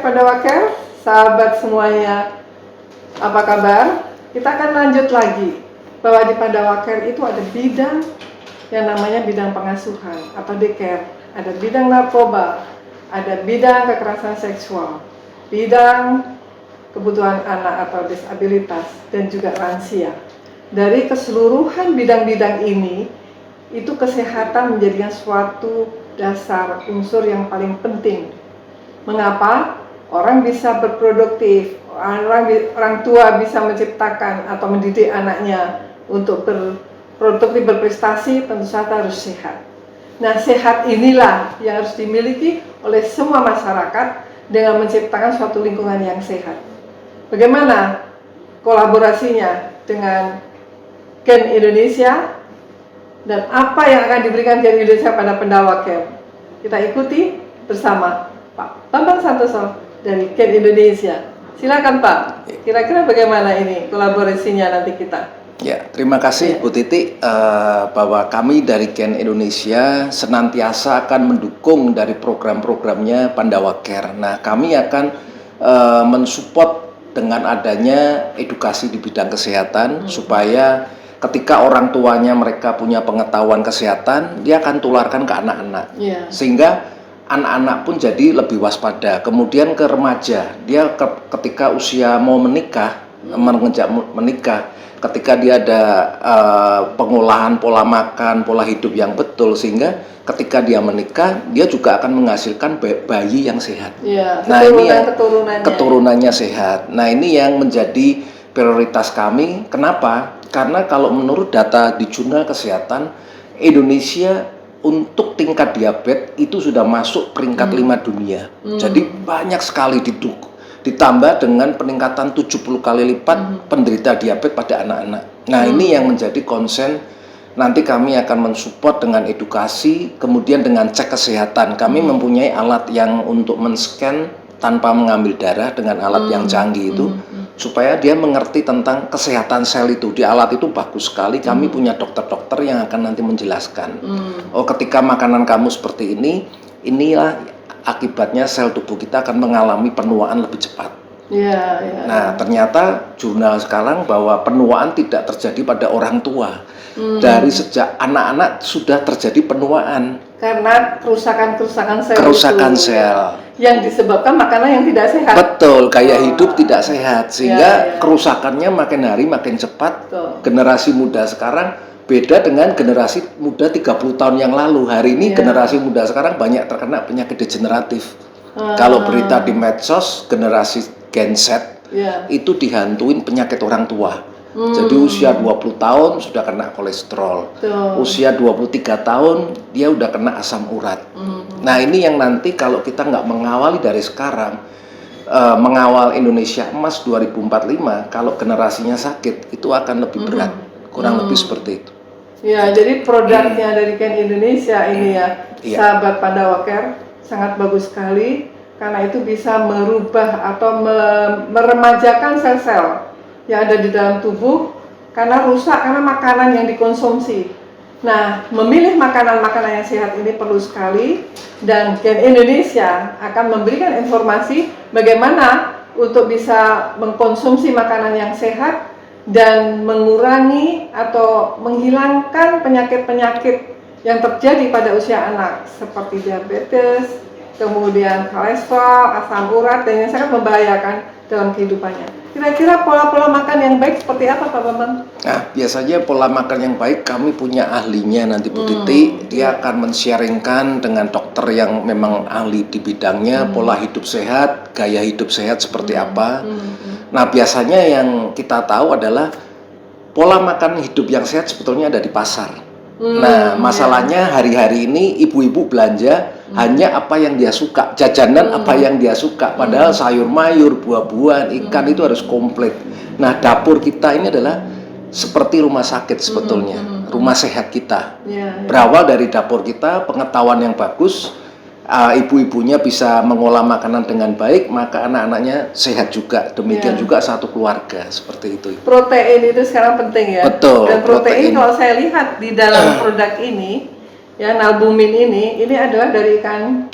Pandawaker, sahabat semuanya, apa kabar? Kita akan lanjut lagi bahwa di Pandawaker itu ada bidang yang namanya bidang pengasuhan atau daycare, ada bidang narkoba, ada bidang kekerasan seksual, bidang kebutuhan anak atau disabilitas, dan juga lansia. Dari keseluruhan bidang-bidang ini, itu kesehatan menjadikan suatu dasar unsur yang paling penting. Mengapa? Orang bisa berproduktif, orang tua bisa menciptakan atau mendidik anaknya untuk berproduktif, berprestasi, tentu saja harus sehat. Nah, sehat inilah yang harus dimiliki oleh semua masyarakat dengan menciptakan suatu lingkungan yang sehat. Bagaimana kolaborasinya dengan Gen Indonesia dan apa yang akan diberikan Gen Indonesia pada Pandawaker? Kita ikuti bersama Pak Bambang Santoso dari Gen Indonesia. Silakan Pak, kira-kira bagaimana ini kolaborasinya nanti kita? Ya, terima kasih Bu Titi, bahwa kami dari Gen Indonesia senantiasa akan mendukung dari program-programnya Pandawaker. Nah, kami akan mensupport dengan adanya edukasi di bidang kesehatan, supaya ketika orang tuanya mereka punya pengetahuan kesehatan, dia akan tularkan ke anak-anak, sehingga anak-anak pun jadi lebih waspada. Kemudian ke remaja, dia ketika usia mau menikah, mengejar menikah, ketika dia ada pengolahan pola makan, pola hidup yang betul, sehingga ketika dia menikah, dia juga akan menghasilkan bayi yang sehat. Nah, ini yang keturunannya sehat. Nah, ini yang menjadi prioritas kami. Kenapa? Karena kalau menurut data di Jurnal Kesehatan, Indonesia untuk tingkat diabetes itu sudah masuk peringkat 5 dunia. Jadi banyak sekali ditambah dengan peningkatan 70 kali lipat penderita diabetes pada anak-anak. Nah, ini yang menjadi concern. Nanti kami akan mensupport dengan edukasi, kemudian dengan cek kesehatan. Kami mempunyai alat yang untuk men-scan tanpa mengambil darah dengan alat yang canggih itu, supaya dia mengerti tentang kesehatan sel itu. Di alat itu bagus sekali. Kami punya dokter-dokter yang akan nanti menjelaskan. Oh, ketika makanan kamu seperti ini, inilah akibatnya sel tubuh kita akan mengalami penuaan lebih cepat. Nah, ternyata jurnal sekarang bahwa penuaan tidak terjadi pada orang tua. Dari sejak anak-anak sudah terjadi penuaan. Karena kerusakan sel yang disebabkan makanan yang tidak sehat. Betul, gaya hidup tidak sehat, sehingga kerusakannya makin hari makin cepat. Generasi muda sekarang beda dengan generasi muda 30 tahun yang lalu. Hari ini generasi muda sekarang banyak terkena penyakit degeneratif. Kalau berita di medsos, generasi Gen Z itu dihantuin penyakit orang tua. Jadi usia 20 tahun sudah kena kolesterol, usia 23 tahun dia udah kena asam urat. Nah, ini yang nanti kalau kita nggak mengawali dari sekarang, mengawal Indonesia Emas 2045, kalau generasinya sakit itu akan lebih berat, kurang lebih seperti itu. Ya, jadi produknya dari Gen Indonesia ini sahabat Pandawaker sangat bagus sekali, karena itu bisa merubah atau meremajakan sel-sel yang ada di dalam tubuh karena rusak karena makanan yang dikonsumsi. Nah, memilih makanan-makanan yang sehat ini perlu sekali, dan Gen Indonesia akan memberikan informasi bagaimana untuk bisa mengkonsumsi makanan yang sehat dan mengurangi atau menghilangkan penyakit-penyakit yang terjadi pada usia anak seperti diabetes, kemudian kolesterol, asam urat, dan yang sangat membahayakan dalam kehidupannya. Kira-kira pola-pola makan yang baik seperti apa Pak Bambang? Nah, biasanya pola makan yang baik kami punya ahlinya nanti Bu Titi. Dia akan men-sharingkan dengan dokter yang memang ahli di bidangnya, pola hidup sehat, gaya hidup sehat seperti apa. Nah, biasanya yang kita tahu adalah pola makan hidup yang sehat sebetulnya ada di pasar. Nah, masalahnya hari-hari ini ibu-ibu belanja hanya apa yang dia suka, jajanan apa yang dia suka, padahal sayur mayur, buah-buahan, ikan itu harus komplit. Nah, dapur kita ini adalah seperti rumah sakit sebetulnya, rumah sehat kita. Berawal dari dapur kita, pengetahuan yang bagus, ibu-ibunya bisa mengolah makanan dengan baik, maka anak-anaknya sehat juga. Demikian juga satu keluarga, seperti itu. Protein itu sekarang penting ya. Betul. Dan protein kalau saya lihat di dalam produk ini, ya Nalbumin ini adalah dari ikan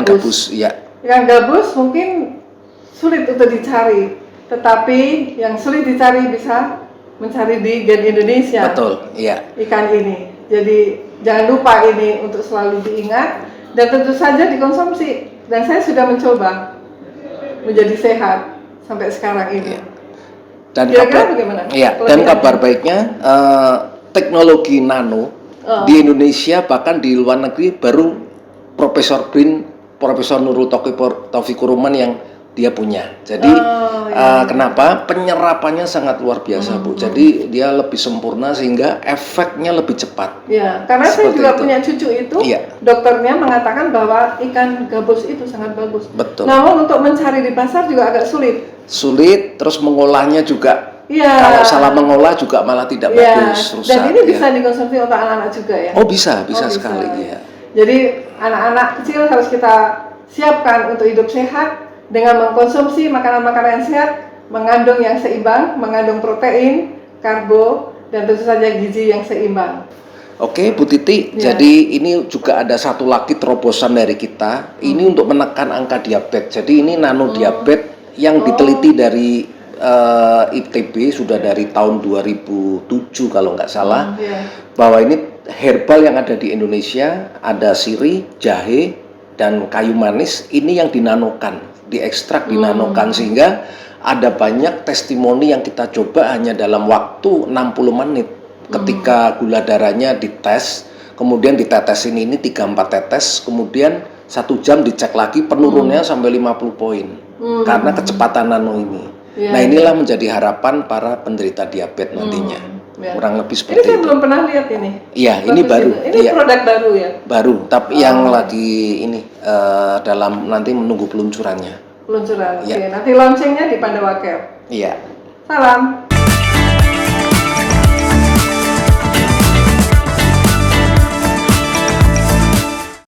gabus. Ya. Ikan gabus mungkin sulit untuk dicari, tetapi yang sulit dicari bisa mencari di Gen Indonesia. Betul, iya. Ikan ini. Jadi jangan lupa ini untuk selalu diingat dan tentu saja dikonsumsi. Dan saya sudah mencoba menjadi sehat sampai sekarang ini. Iya. Dan Kira-kira bagaimana? Iya, Kalau dan tidak- kabar baiknya teknologi nano di Indonesia bahkan di luar negeri baru Profesor BRIN, Profesor Nurul Taufikur Rahman yang dia punya. Jadi kenapa penyerapannya sangat luar biasa Bu. Jadi dia lebih sempurna sehingga efeknya lebih cepat. Ya, karena saya Seperti juga itu. punya cucu itu, Iya. dokternya mengatakan bahwa ikan gabus itu sangat bagus. Betul. Namun untuk mencari di pasar juga agak sulit. Sulit, terus mengolahnya juga. Iya. Kalau salah mengolah juga malah tidak Ya, bagus, rusak. dan ini ya. bisa dikonsumsi untuk anak-anak juga ya. Oh bisa Oh, sekali ya. Jadi anak-anak kecil harus kita siapkan untuk hidup sehat dengan mengkonsumsi makanan-makanan yang sehat, mengandung yang seimbang, mengandung protein, karbo, dan tentu saja gizi yang seimbang. Oke Bu Titi, Ya. jadi ini juga ada satu lagi terobosan dari kita. Ini untuk menekan angka diabetes. Jadi ini nano diabetes yang diteliti dari ITB sudah dari tahun 2007 kalau nggak salah. Ya. Bahwa ini herbal yang ada di Indonesia, ada sirih, jahe, dan kayu manis. Ini yang dinanokan, diekstrak, dinanokan sehingga ada banyak testimoni yang kita coba hanya dalam waktu 60 menit. Ketika gula darahnya dites, kemudian ditetesin ini 3-4 tetes, kemudian 1 jam dicek lagi penurunnya sampai 50 poin karena kecepatan nano ini. Ya, Nah inilah menjadi harapan para penderita diabetes nantinya. Ya. Kurang lebih Ini seperti saya itu. belum pernah lihat ini. Iya, ini Bagus baru. itu. Ini Iya, produk baru ya. baru. Tapi yang lagi ini dalam nanti menunggu peluncurannya. Peluncuran. Iya. Oke, nanti launchingnya di Pandawaker. Iya. Salam.